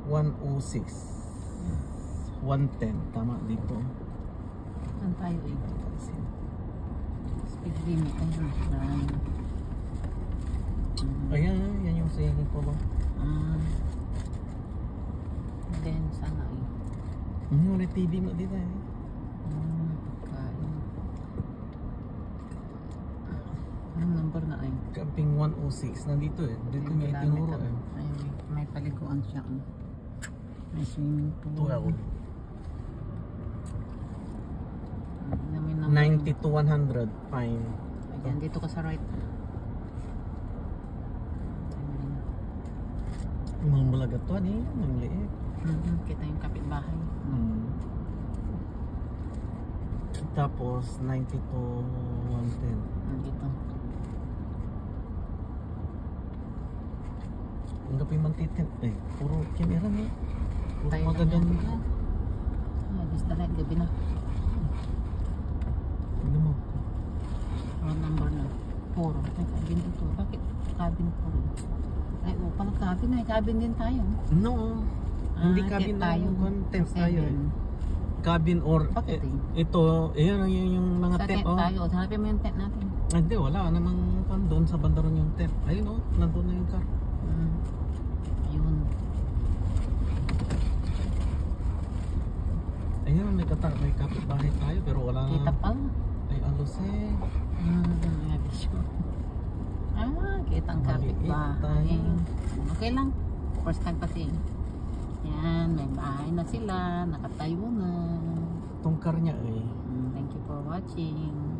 106. 110. Tama dito. Saan tayo eh? Speed limit. Ayan, yan yung swimming pool. Then, sana eh. Ulit TV mo dito eh. Pagkain. Anong number na ay? Camping 106. Nandito eh. Dito niya itinuro eh. May paliguan siya. May swimming pool. 12. 90 to 100. Fine. Ayan, dito ka sa right. Mga malagat to eh. Ang liit. Kita yung kapitbahay. Tapos 90 to 110. Dito. Ang gabi man titin. Eh, puro camera eh. Puro Tayo magaganda. Basta na, gabi na. Tignan mo. Ang number na. 4. Ay, cabin dito. Bakit cabin 4? Ay, pala cabin ay. Cabin din tayo. No. Hindi cabin tayo. Tents tayo eh. Cabin or ito, ayan yung mga tent. Sa tent tayo. Hanapin mo yung tent natin. Hindi, wala namang doon sa bandaron yung tent. Ayun o, nandun na yung car. Ayun. Ayun, may kapitbahay tayo pero wala na. Kita pa. Ay, alos eh. Kita ang kapitbahay. Okay lang. First time kasi. Yan, may bahay na sila. Nakatayo na. Tong car niya eh. Thank you for watching.